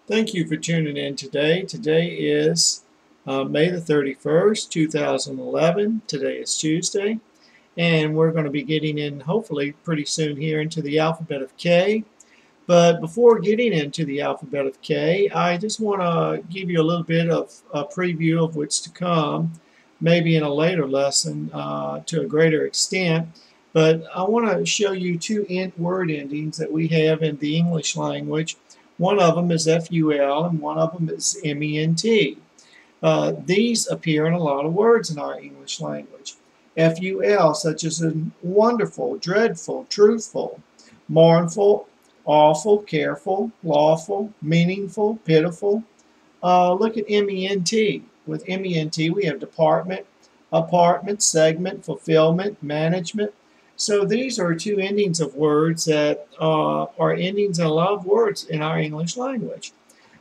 Thank you for tuning in today. Today is May the 31st, 2011. Today is Tuesday, and we're going to be getting in, hopefully, pretty soon here into the alphabet of K. But before getting into the alphabet of K, I just want to give you a little bit of a preview of what's to come, maybe in a later lesson to a greater extent. But I want to show you two word endings that we have in the English language. One of them is FUL and one of them is MENT. These appear in a lot of words in our English language. FUL, such as in wonderful, dreadful, truthful, mournful, awful, careful, lawful, meaningful, pitiful. Look at MENT. With MENT, we have department, apartment, segment, fulfillment, management. So these are two endings of words that are endings in a lot of words in our English language.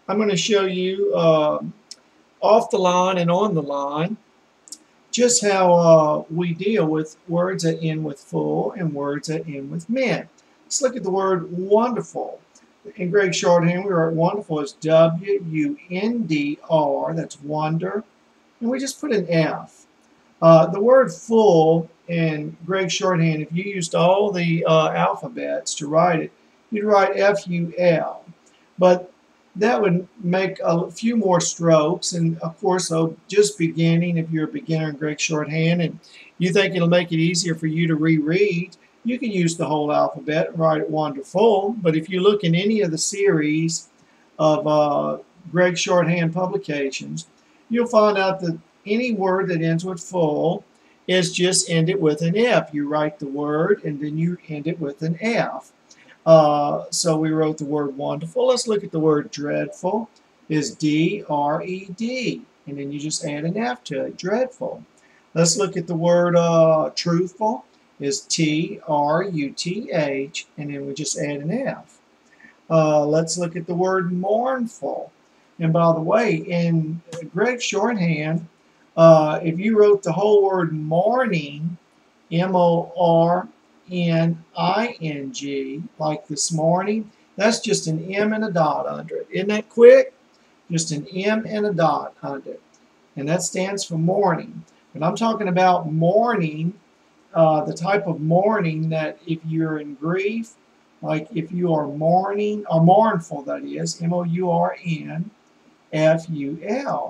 I'm going to show you off the line and on the line just how we deal with words that end with full and words that end with ment. Let's look at the word wonderful. In Gregg Shorthand, we write wonderful as W-U-N-D-R, that's wonder, and we just put an F. The word full in Gregg Shorthand, if you used all the alphabets to write it, you'd write F-U-L. But that would make a few more strokes, and of course, so just beginning, if you're a beginner in Gregg Shorthand and you think it'll make it easier for you to reread, you can use the whole alphabet and write it wonderful. But if you look in any of the series of Gregg Shorthand publications, you'll find out that any word that ends with full is just ended with an F. You write the word and then you end it with an F. So we wrote the word wonderful. Let's look at the word dreadful. Is D-R-E-D. And then you just add an F to it, dreadful. Let's look at the word truthful. Is T-R-U-T-H. And then we just add an F. Let's look at the word mournful. And by the way, in Gregg Shorthand, if you wrote the whole word morning, M-O-R-N-I-N-G, like this morning, that's just an M and a dot under it. Isn't that quick? Just an M and a dot under it. And that stands for morning. But I'm talking about mourning, the type of mourning that if you're in grief, like if you are mourning, or mournful, that is, M-O-U-R-N-F-U-L,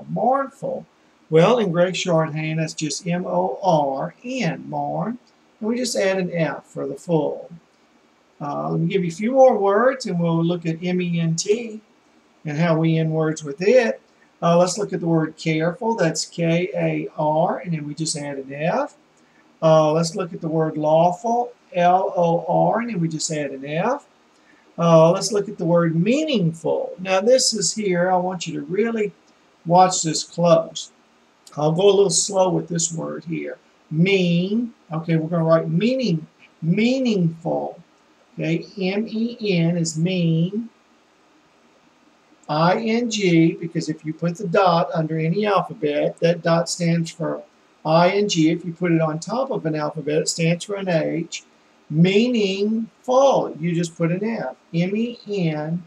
mournful. Well, in Gregg Shorthand, that's just M-O-R-N, mourn. And we just add an F for the full. Let me give you a few more words, and we'll look at M-E-N-T and how we end words with it. Let's look at the word careful. That's K-A-R, and then we just add an F. Let's look at the word lawful, L-O-R, and then we just add an F. Let's look at the word meaningful. Now this is here. I want you to really watch this close. I'll go a little slow with this word here. Mean. Okay, we're going to write meaning. Meaningful. Okay, M-E-N is mean. I-N-G, because if you put the dot under any alphabet, that dot stands for I-N-G. If you put it on top of an alphabet, it stands for an H. Meaningful, you just put an F. M-E-N-F.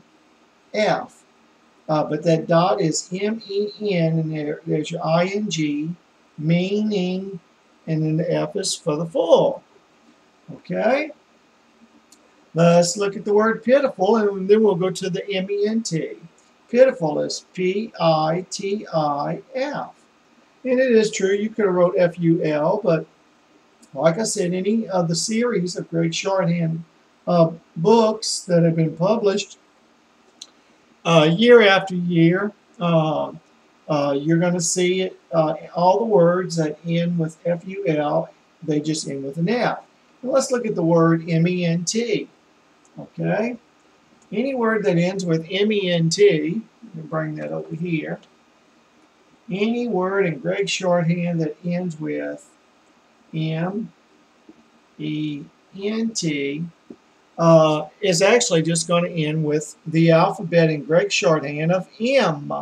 But that dot is M-E-N, and there's your I-N-G, meaning, and then the F is for the full. Okay? Let's look at the word pitiful, and then we'll go to the M-E-N-T. Pitiful is P-I-T-I-F. And it is true, you could have wrote F-U-L, but like I said, any of the series of Gregg Shorthand books that have been published year after year, you're going to see it, all the words that end with F-U-L, they just end with an F. And let's look at the word M-E-N-T. Okay? Any word that ends with M-E-N-T, let me bring that over here. Any word in Gregg Shorthand that ends with M-E-N-T is actually just going to end with the alphabet in Gregg Shorthand of M.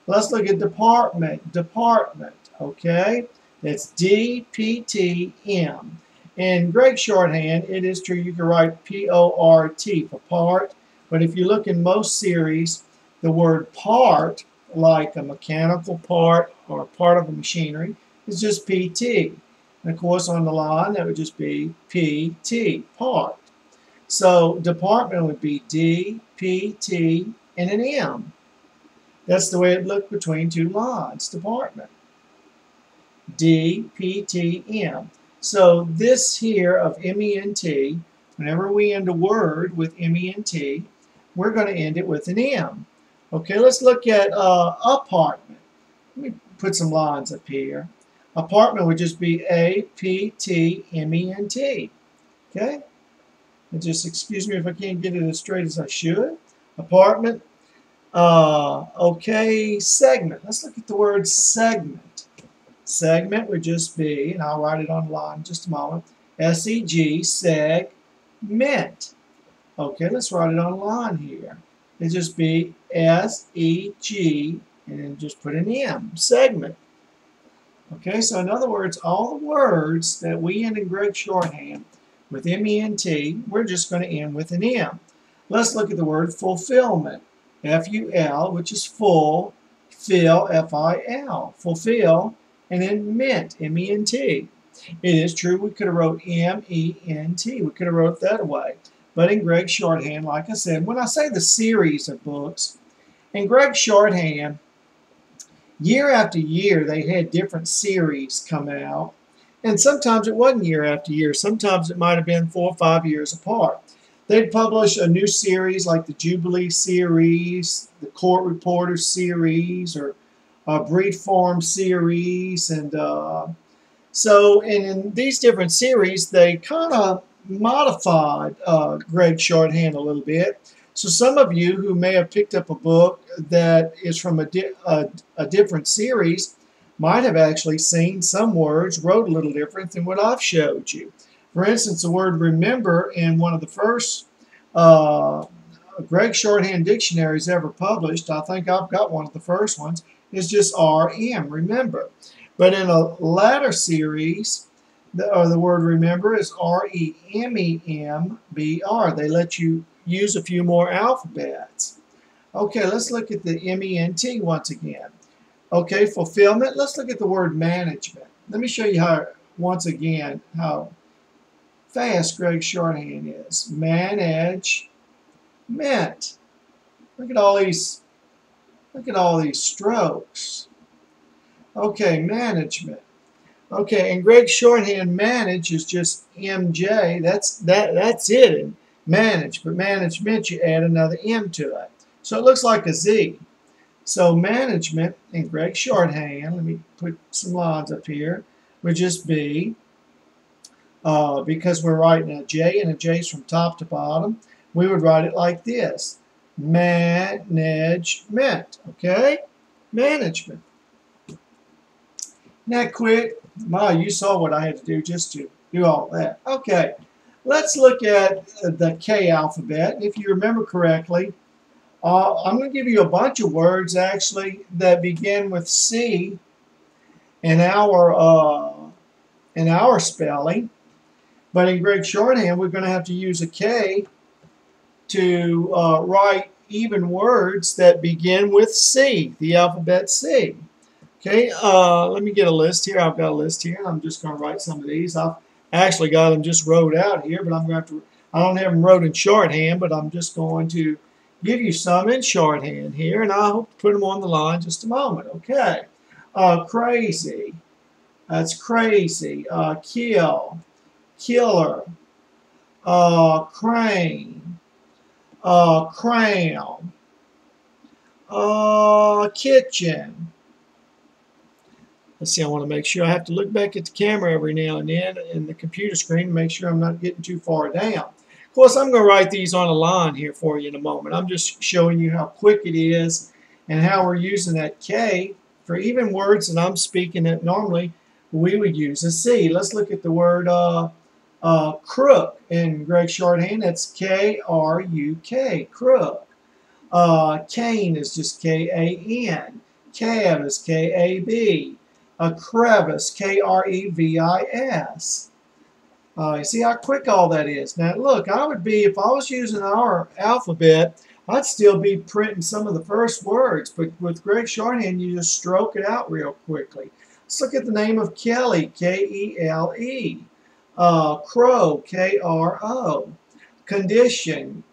Let's look at department. Department, okay? That's D-P-T-M. In Gregg Shorthand, it is true you can write P-O-R-T for part, but if you look in most series, The word part, like a mechanical part or part of a machinery, is just PT. And of course on the line that would just be PT, part. So department would be D, P, T, and an M. That's the way it looked between two lines, department. D, P, T, M. So this here of M-E-N-T, whenever we end a word with M-E-N-T, we're going to end it with an M. Okay, let's look at apartment. Let me put some lines up here. Apartment would just be A-P-T-M-E-N-T. Okay? And just excuse me if I can't get it as straight as I should. Apartment. Okay, segment. Let's look at the word segment. Segment would just be, and I'll write it on the line in just a moment, S-E-G, seg-ment. Okay, let's write it on the line here. It'd just be S-E-G, and then just put an M, segment. Okay, so in other words, all the words that we end in Gregg Shorthand with M-E-N-T, we're just going to end with an M. Let's look at the word fulfillment. F-U-L, which is full, fill, F-I-L, fulfill, and then ment, M-E-N-T. It is true we could have wrote M-E-N-T. We could have wrote that away. But in Gregg Shorthand, like I said, when I say the series of books, in Gregg Shorthand, year after year they had different series come out. And sometimes it wasn't year after year. Sometimes it might have been 4 or 5 years apart. They'd publish a new series like the Jubilee series, the Court Reporter series, or a Breed Farm series. And so in these different series, they kind of modified Gregg Shorthand a little bit. So some of you who may have picked up a book that is from a different series might have actually seen some words wrote a little different than what I've showed you. For instance, the word remember in one of the first Gregg Shorthand dictionaries ever published, I think I've got one of the first ones, is just R-M, remember. But in a latter series, the word remember is R-E-M-E-M-B-R. They let you use a few more alphabets. Okay, let's look at the M-E-N-T once again. Okay, fulfillment. Let's look at the word management. Let me show you how, once again, how fast Gregg Shorthand is. Management. Look at all these strokes. Okay, management. Okay, and Gregg Shorthand manage is just MJ. That's it in manage. But management, you add another M to it. So it looks like a Z. So management in Gregg Shorthand, let me put some lines up here, would just be, because we're writing a J and a J's from top to bottom, we would write it like this. Management. Okay? Management. Isn't that quick? My, you saw what I had to do just to do all that. Okay. Let's look at the K alphabet. If you remember correctly, I'm going to give you a bunch of words actually that begin with C in our spelling, but in Gregg Shorthand we're going to have to use a K to write even words that begin with C, the alphabet C. Okay, let me get a list here. I've got a list here, and I'm just going to write some of these. I've actually got them just wrote out here, but I'm going to have to. I don't have them wrote in shorthand, but I'm just going to give you some in shorthand here, and I hope to put them on the line in just a moment. Okay. Crazy. That's crazy. Kill. Killer. Crane. Crown. Kitchen. Let's see, I want to make sure. I have to look back at the camera every now and then in the computer screen to make sure I'm not getting too far down. Of course, I'm going to write these on a line here for you in a moment. I'm just showing you how quick it is and how we're using that K for even words that I'm speaking that normally we would use a C. Let's look at the word crook in Gregg Shorthand. That's K-R-U-K, crook. Cane is just K-A-N. Cab is K-A-B. A crevice, K-R-E-V-I-S. You see how quick all that is. Now look, I would be, if I was using our alphabet, I'd still be printing some of the first words, but with Gregg Shorthand, you just stroke it out real quickly. Let's look at the name of Kelly, K-E-L-E. Crow, K-R-O. Condition,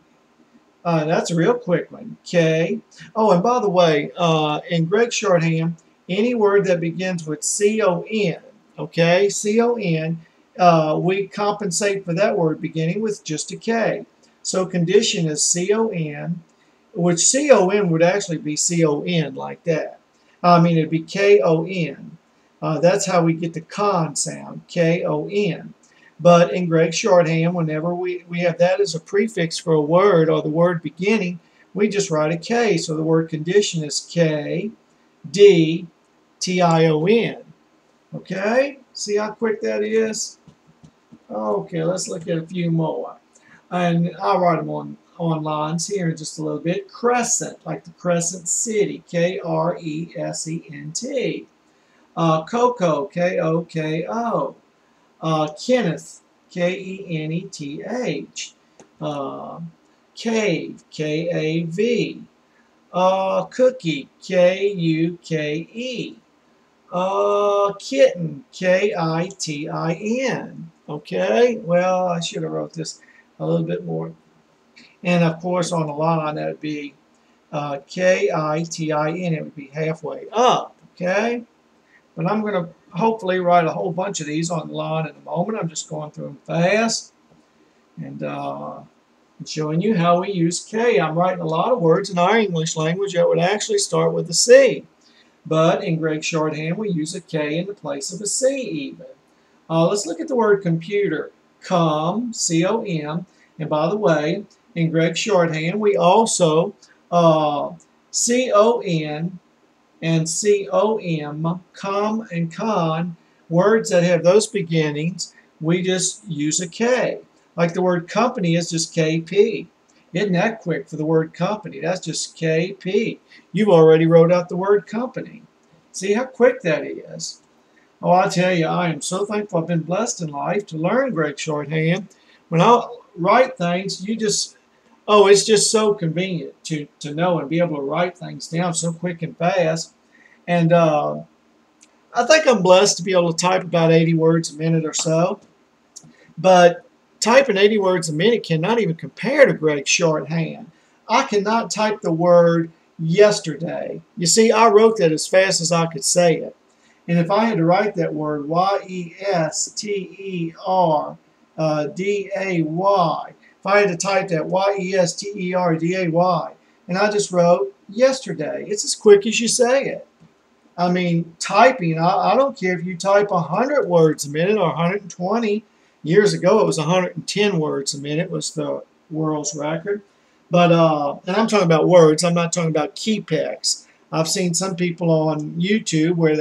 that's a real quick one, K. Oh, and by the way, in Gregg Shorthand, any word that begins with C-O-N, okay, C-O-N, we compensate for that word beginning with just a K. So condition is C-O-N, which C-O-N would actually be C-O-N like that. I mean, it'd be K-O-N. That's how we get the con sound, K-O-N. But in Gregg Shorthand, whenever we have that as a prefix for a word or the word beginning, we just write a K. So the word condition is K-D-T-I-O-N. Okay? See how quick that is? Okay, let's look at a few more. And I'll write them on lines here in just a little bit. Crescent, like the Crescent City, K-R-E-S-E-N-T. Cocoa, K-O-K-O. Kenneth, K-E-N-E-T-H. Cave, K-A-V. Cookie, K-U-K-E. Kitten, K-I-T-I-N. Okay, well, I should have wrote this a little bit more. And of course, on the line, that would be K-I-T-I-N. It would be halfway up. Okay, but I'm going to hopefully write a whole bunch of these on the line in a moment. I'm just going through them fast and showing you how we use K. I'm writing a lot of words in our English language that would actually start with a C. But in Gregg Shorthand, we use a K in the place of a C even. Let's look at the word computer. Com, C-O-M. And by the way, in Gregg Shorthand, we also C-O-N and C-O-M, com and con, words that have those beginnings, we just use a K. Like the word company is just KP. Isn't that quick for the word company? That's just KP. You've already wrote out the word company. See how quick that is? Oh, I tell you, I am so thankful I've been blessed in life to learn Gregg Shorthand. When I write things, it's just so convenient to know and be able to write things down so quick and fast. And I think I'm blessed to be able to type about 80 words a minute or so. But typing 80 words a minute cannot even compare to Gregg Shorthand. I cannot type the word yesterday. You see, I wrote that as fast as I could say it. And if I had to write that word, Y-E-S-T-E-R-D-A-Y, if I had to type that Y-E-S-T-E-R-D-A-Y, and I just wrote yesterday, it's as quick as you say it. I mean, typing, I don't care if you type 100 words a minute or 120. Years ago, it was 110 words a minute was the world's record. But, and I'm talking about words, I'm not talking about keypecks. I've seen some people on YouTube where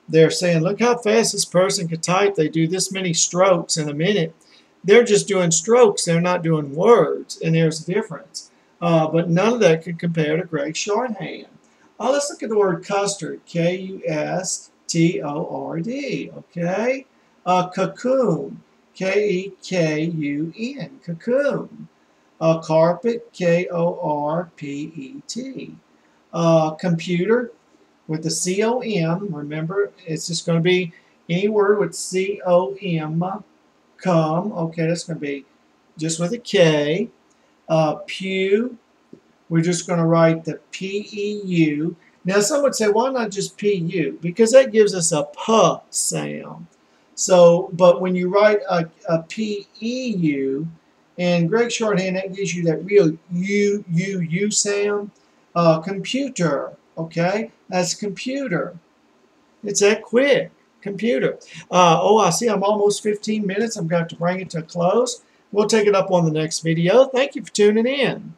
they're saying, look how fast this person could type. They do this many strokes in a minute. They're just doing strokes. They're not doing words, and there's a difference. But none of that could compare to Gregg Shorthand. Let's look at the word custard, K-U-S-T-O-R-D, okay? Cocoon, K-E-K-U-N, cocoon. Carpet, K-O-R-P-E-T. Computer, with the C-O-M, remember, it's just going to be any word with C-O-M, come, okay, that's going to be just with a K. Pew, we're just going to write the P-E-U. Now, some would say, why not just P-U? Because that gives us a P sound. So, but when you write a P-E-U, in Gregg Shorthand, that gives you that real U sound. Computer, okay? That's computer. It's that quick. Computer. I see I'm almost 15 minutes. I'm going to have to bring it to a close. We'll take it up on the next video. Thank you for tuning in.